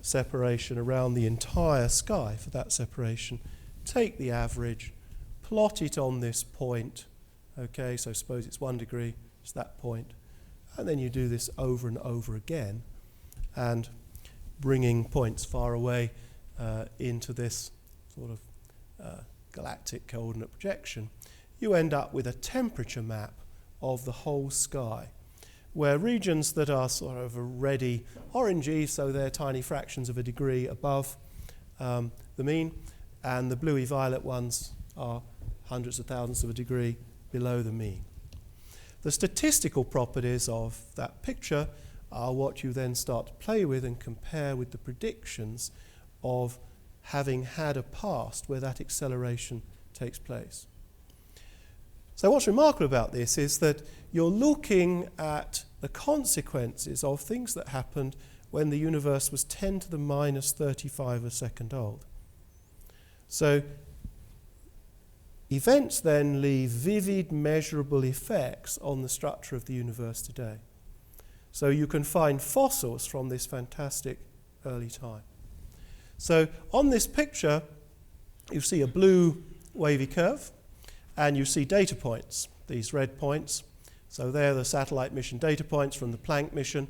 separation around the entire sky for that separation, take the average, plot it on this point, okay, so suppose it's 1 degree, it's that point, and then you do this over and over again, and bringing points far away into this sort of galactic coordinate projection, you end up with a temperature map of the whole sky, where regions that are sort of reddy orangey, so they're tiny fractions of a degree above the mean, and the bluey violet ones are hundreds of thousands of a degree below the mean. The statistical properties of that picture are what you then start to play with and compare with the predictions of having had a past where that acceleration takes place. So what's remarkable about this is that you're looking at the consequences of things that happened when the universe was 10 to the minus 35 a second old. So events then leave vivid, measurable effects on the structure of the universe today. So you can find fossils from this fantastic early time. So on this picture, you see a blue wavy curve, and you see data points, these red points. So they're the satellite mission data points from the Planck mission.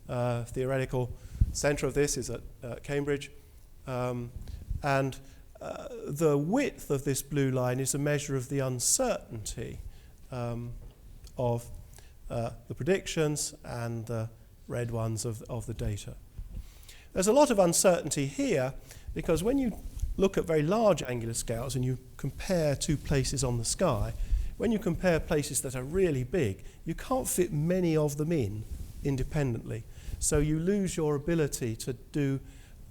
Theoretical center of this is at Cambridge. And the width of this blue line is a measure of the uncertainty of the predictions and the red ones of the data. There's a lot of uncertainty here because when you look at very large angular scales and you compare two places on the sky, when you compare places that are really big, you can't fit many of them in independently. So you lose your ability to do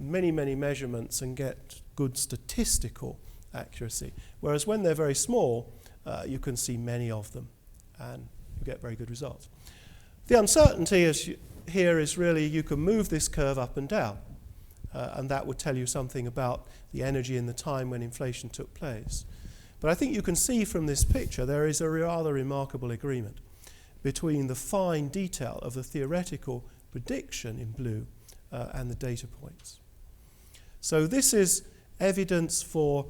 many, many measurements and get good statistical accuracy. Whereas when they're very small, you can see many of them and you get very good results. The uncertainty here is really you can move this curve up and down, and that would tell you something about the energy in the time when inflation took place. But I think you can see from this picture there is a rather remarkable agreement between the fine detail of the theoretical prediction in blue and the data points. So this is evidence for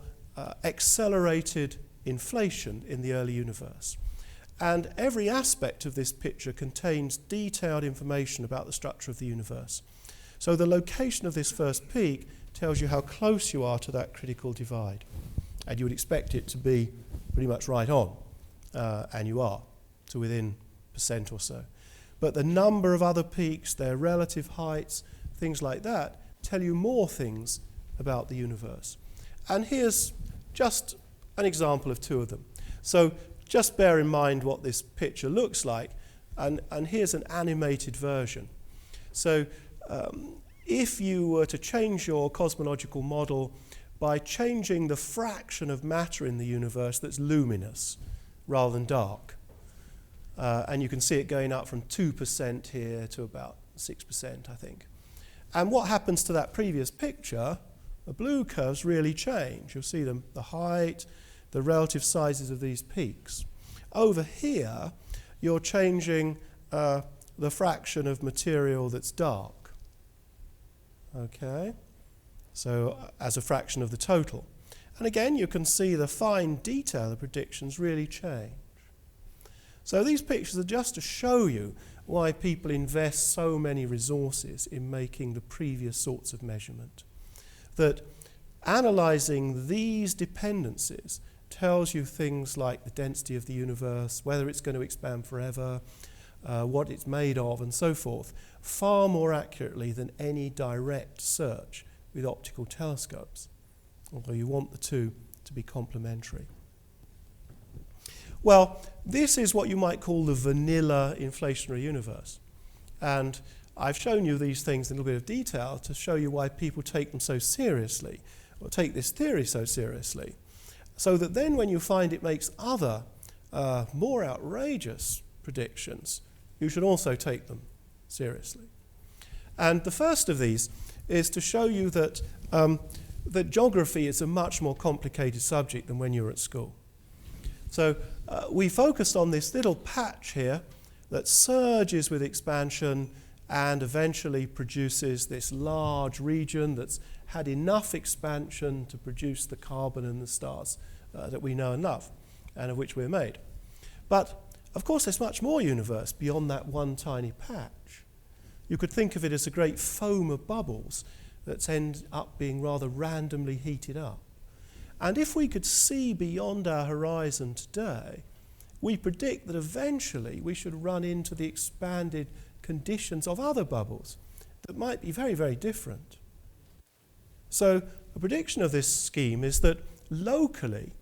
accelerated inflation in the early universe. And every aspect of this picture contains detailed information about the structure of the universe. So the location of this first peak tells you how close you are to that critical divide. And you would expect it to be pretty much right on, and you are, to within % or so. But the number of other peaks, their relative heights, things like that, tell you more things about the universe. And here's just an example of two of them. So just bear in mind what this picture looks like, and here's an animated version. So if you were to change your cosmological model by changing the fraction of matter in the universe that's luminous rather than dark, and you can see it going up from 2% here to about 6%, I think. And what happens to that previous picture? The blue curves really change. You'll see them, the height, the relative sizes of these peaks. Over here, you're changing the fraction of material that's dark. Okay? So as a fraction of the total. And again, you can see the fine detail of predictions really change. So these pictures are just to show you why people invest so many resources in making the previous sorts of measurement. That analysing these dependencies tells you things like the density of the universe, whether it's going to expand forever, what it's made of, and so forth, far more accurately than any direct search with optical telescopes, although you want the two to be complementary. Well, this is what you might call the vanilla inflationary universe. And I've shown you these things in a little bit of detail to show you why people take them so seriously, or take this theory so seriously, so that then when you find it makes other, more outrageous predictions, you should also take them seriously. And the first of these is to show you that, that geography is a much more complicated subject than when you were at school. So we focused on this little patch here that surges with expansion and eventually produces this large region that's had enough expansion to produce the carbon and the stars that we know and love and of which we're made. But of course there's much more universe beyond that one tiny patch. You could think of it as a great foam of bubbles that end up being rather randomly heated up. And if we could see beyond our horizon today, we predict that eventually we should run into the expanded conditions of other bubbles that might be very, very different. So a prediction of this scheme is that locally,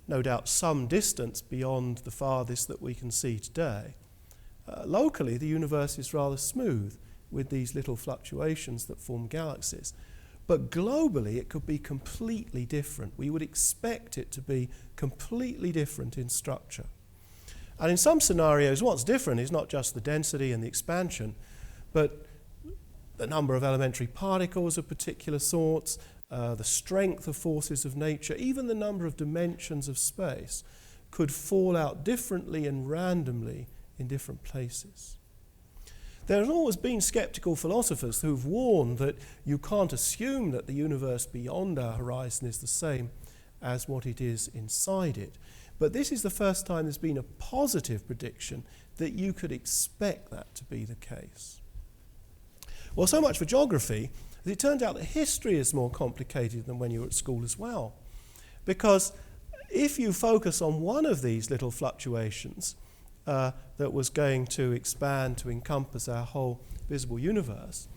no doubt some distance beyond the farthest that we can see today, locally the universe is rather smooth with these little fluctuations that form galaxies. But globally it could be completely different. We would expect it to be completely different in structure. And in some scenarios what's different is not just the density and the expansion, but the number of elementary particles of particular sorts, the strength of forces of nature, even the number of dimensions of space could fall out differently and randomly in different places. There have always been skeptical philosophers who've warned that you can't assume that the universe beyond our horizon is the same as what it is inside it. But this is the first time there's been a positive prediction that you could expect that to be the case. Well, so much for geography. It turned out that history is more complicated than when you were at school as well. Because if you focus on one of these little fluctuations that was going to expand to encompass our whole visible universe,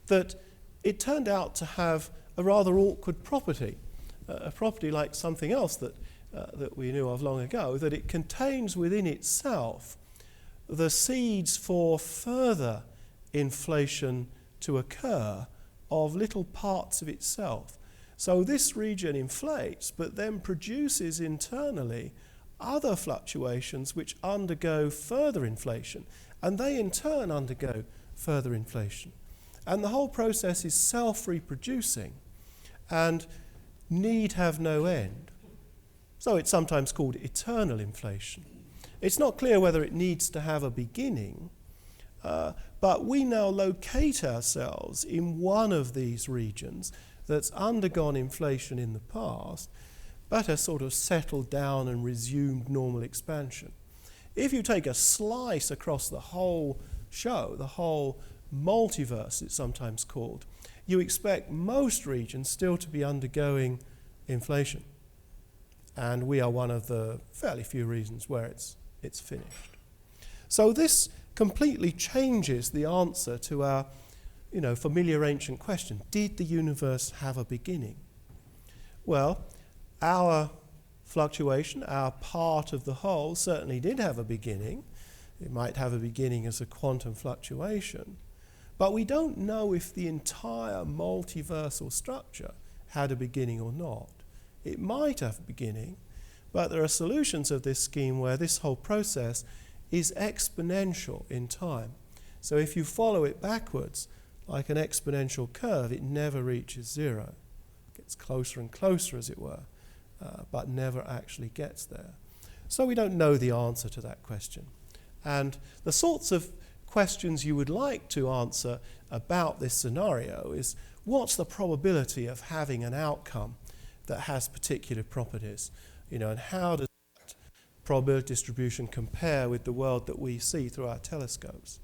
that it turned out to have a rather awkward property, a property like something else that we knew of long ago, that it contains within itself the seeds for further inflation to occur of little parts of itself So this region inflates, but then produces internally other fluctuations which undergo further inflation, and they in turn undergo further inflation. And the whole process is self-reproducing and need have no end. So it's sometimes called eternal inflation. It's not clear whether it needs to have a beginning, but we now locate ourselves in one of these regions that's undergone inflation in the past, but has sort of settled down and resumed normal expansion. If you take a slice across the whole show, the whole multiverse it's sometimes called, you expect most regions still to be undergoing inflation. And we are one of the fairly few reasons where it's finished. So this completely changes the answer to our familiar ancient question, did the universe have a beginning? Well, our fluctuation, our part of the whole, certainly did have a beginning. It might have a beginning as a quantum fluctuation. But we don't know if the entire multiversal structure had a beginning or not. It might have a beginning, but there are solutions of this scheme where this whole process is exponential in time. So if you follow it backwards, like an exponential curve, it never reaches zero. It gets closer and closer, as it were, but never actually gets there. So we don't know the answer to that question. And the sorts of questions you would like to answer about this scenario is, what's the probability of having an outcome that has particular properties? And how does that probability distribution compare with the world that we see through our telescopes?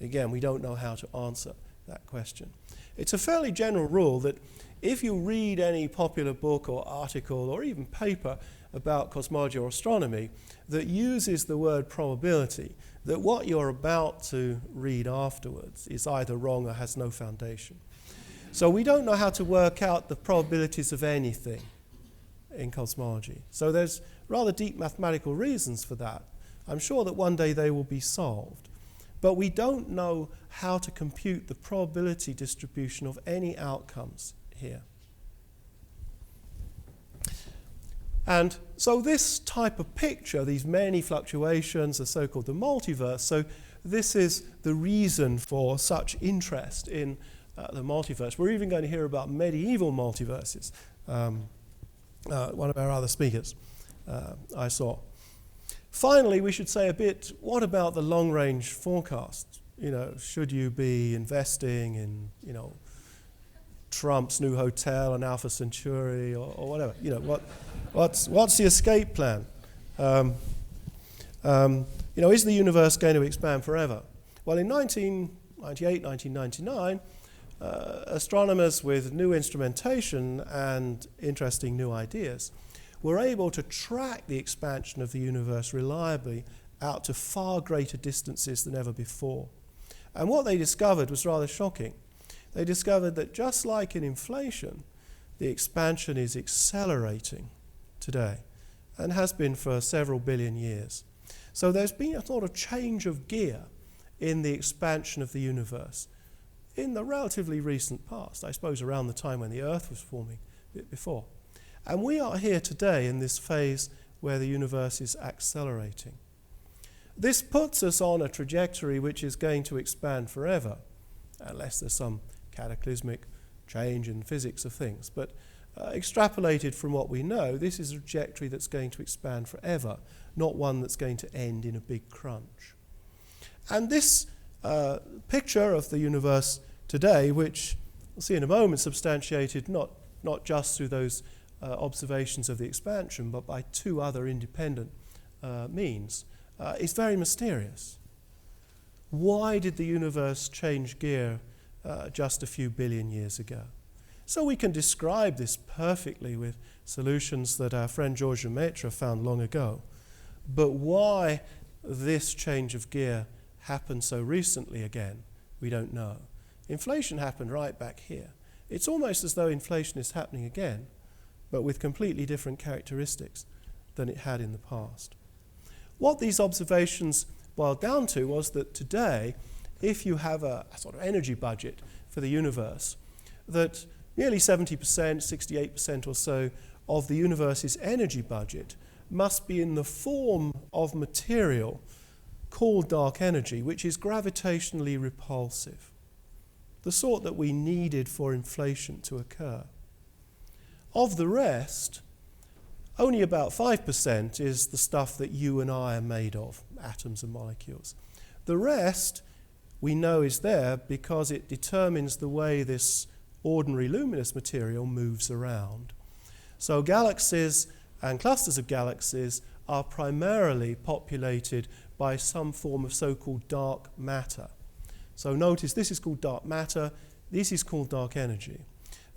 Again, we don't know how to answer that question. It's a fairly general rule that if you read any popular book or article or even paper about cosmology or astronomy that uses the word probability, that what you're about to read afterwards is either wrong or has no foundation. So we don't know how to work out the probabilities of anything in cosmology. So there's rather deep mathematical reasons for that. I'm sure that one day they will be solved. But we don't know how to compute the probability distribution of any outcomes here. And so this type of picture, these many fluctuations, are so-called the multiverse. So this is the reason for such interest in the multiverse. We're even going to hear about medieval multiverses. One of our other speakers I saw. Finally, we should say a bit, what about the long-range forecast? Should you be investing in, Trump's new hotel and Alpha Centauri or whatever? What's the escape plan? Is the universe going to expand forever? Well, in 1998, 1999, astronomers with new instrumentation and interesting new ideas were able to track the expansion of the universe reliably out to far greater distances than ever before. And what they discovered was rather shocking. They discovered that just like in inflation, the expansion is accelerating today and has been for several billion years. So there's been a sort of change of gear in the expansion of the universe in the relatively recent past, I suppose around the time when the Earth was forming, a bit before. And we are here today in this phase where the universe is accelerating. This puts us on a trajectory which is going to expand forever, unless there's some cataclysmic change in physics of things. But extrapolated from what we know, this is a trajectory that's going to expand forever, not one that's going to end in a big crunch. And this picture of the universe today, which we'll see in a moment, substantiated not just through those observations of the expansion, but by two other independent means, is very mysterious. Why did the universe change gear just a few billion years ago? So we can describe this perfectly with solutions that our friend Georges Lemaitre found long ago. But why this change of gear happened so recently again, we don't know. Inflation happened right back here. It's almost as though inflation is happening again, but with completely different characteristics than it had in the past. What these observations boiled down to was that today, if you have a sort of energy budget for the universe, that nearly 70%, 68% or so of the universe's energy budget must be in the form of material called dark energy, which is gravitationally repulsive, the sort that we needed for inflation to occur. Of the rest, only about 5% is the stuff that you and I are made of, atoms and molecules. The rest we know is there because it determines the way this ordinary luminous material moves around. So galaxies and clusters of galaxies are primarily populated by some form of so-called dark matter. So notice this is called dark matter, this is called dark energy.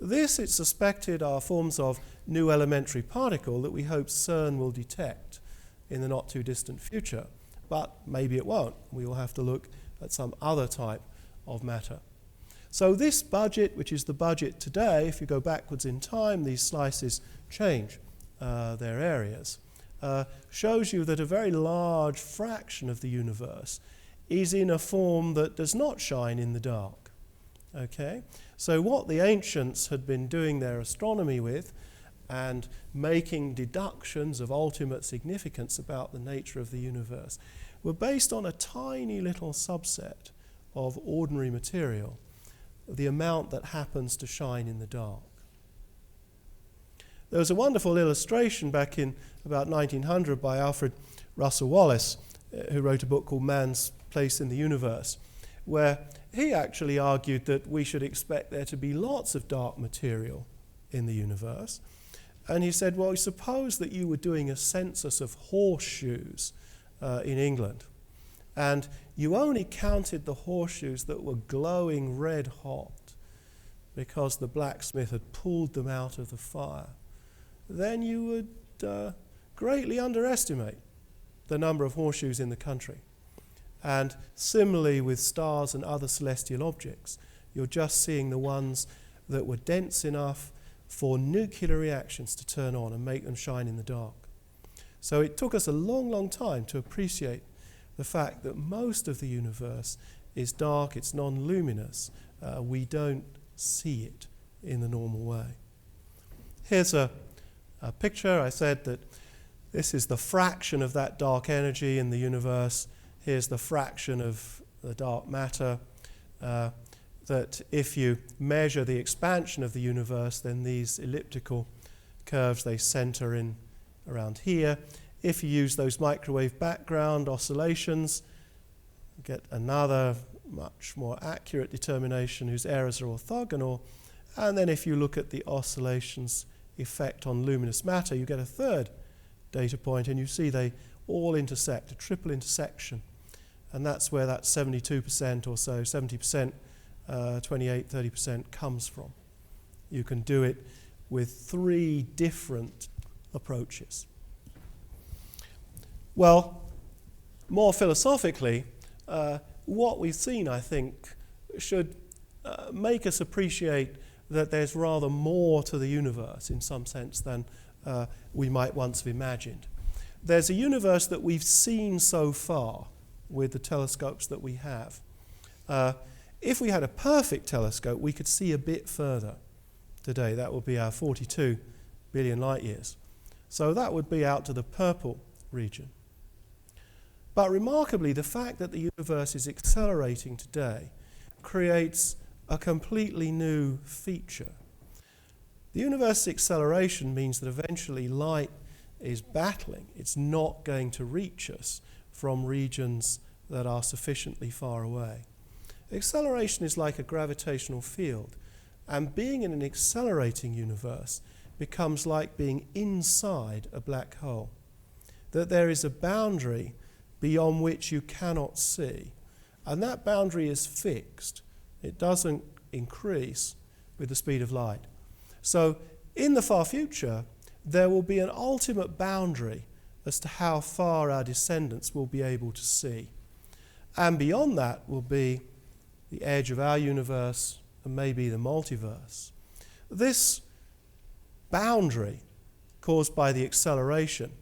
This, it's suspected, are forms of new elementary particle that we hope CERN will detect in the not too distant future, but maybe it won't. We will have to look at some other type of matter. So this budget, which is the budget today, if you go backwards in time, these slices change their areas, shows you that a very large fraction of the universe is in a form that does not shine in the dark. Okay? So what the ancients had been doing their astronomy with and making deductions of ultimate significance about the nature of the universe were based on a tiny little subset of ordinary material, the amount that happens to shine in the dark. There was a wonderful illustration back in about 1900 by Alfred Russel Wallace, who wrote a book called Man's Place in the Universe, where he actually argued that we should expect there to be lots of dark material in the universe. And he said, well, suppose that you were doing a census of horseshoes in England, and you only counted the horseshoes that were glowing red hot because the blacksmith had pulled them out of the fire. Then you would greatly underestimate the number of horseshoes in the country. And similarly with stars and other celestial objects, you're just seeing the ones that were dense enough for nuclear reactions to turn on and make them shine in the dark. So it took us a long, long time to appreciate the fact that most of the universe is dark, it's non-luminous. We don't see it in the normal way. Here's a picture. I said that this is the fraction of that dark energy in the universe. Here's the fraction of the dark matter. That if you measure the expansion of the universe, then these elliptical curves, they center in around here. If you use those microwave background oscillations, you get another much more accurate determination whose errors are orthogonal. And then if you look at the oscillations effect on luminous matter, you get a third data point, and you see they all intersect, a triple intersection. And that's where that 72% or so, 70%, 28, 30% comes from. You can do it with 3 different approaches. Well, more philosophically, what we've seen, I think, should make us appreciate that there's rather more to the universe in some sense than we might once have imagined. There's a universe that we've seen so far with the telescopes that we have. If we had a perfect telescope, we could see a bit further today. That would be our 42 billion light years. So that would be out to the purple region. But remarkably, the fact that the universe is accelerating today creates a completely new feature. The universe's acceleration means that eventually light is battling. It's not going to reach us from regions that are sufficiently far away. Acceleration is like a gravitational field, and being in an accelerating universe becomes like being inside a black hole. That there is a boundary beyond which you cannot see, and that boundary is fixed. It doesn't increase with the speed of light. So in the far future, there will be an ultimate boundary as to how far our descendants will be able to see. And beyond that will be the edge of our universe and maybe the multiverse. This boundary caused by the acceleration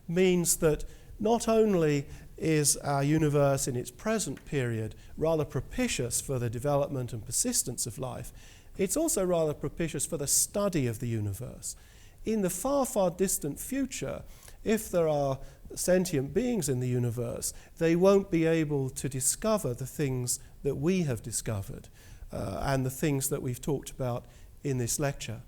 means that not only is our universe in its present period rather propitious for the development and persistence of life, it's also rather propitious for the study of the universe. In the far, far distant future, if there are sentient beings in the universe, they won't be able to discover the things that we have discovered and the things that we've talked about in this lecture.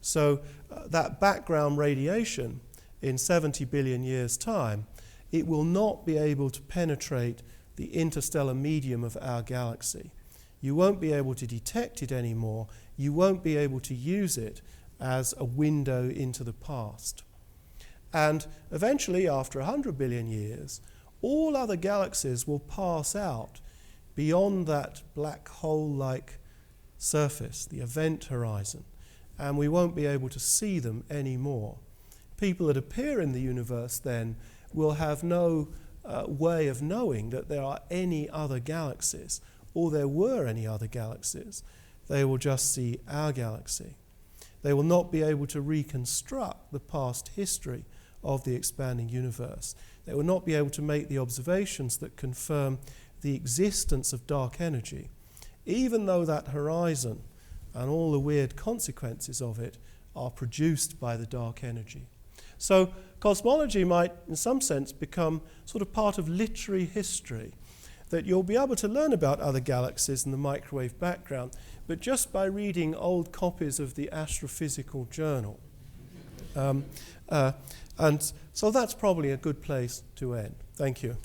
So that background radiation in 70 billion years' time, it will not be able to penetrate the interstellar medium of our galaxy. You won't be able to detect it anymore. You won't be able to use it as a window into the past. And eventually, after 100 billion years, all other galaxies will pass out beyond that black hole-like surface, the event horizon, and we won't be able to see them anymore. People that appear in the universe then will have no way of knowing that there are any other galaxies, or there were any other galaxies. They will just see our galaxy. They will not be able to reconstruct the past history of the expanding universe. They will not be able to make the observations that confirm the existence of dark energy, even though that horizon and all the weird consequences of it are produced by the dark energy. So cosmology might, in some sense, become sort of part of literary history, that you'll be able to learn about other galaxies in the microwave background, but just by reading old copies of the Astrophysical Journal. And so that's probably a good place to end. Thank you.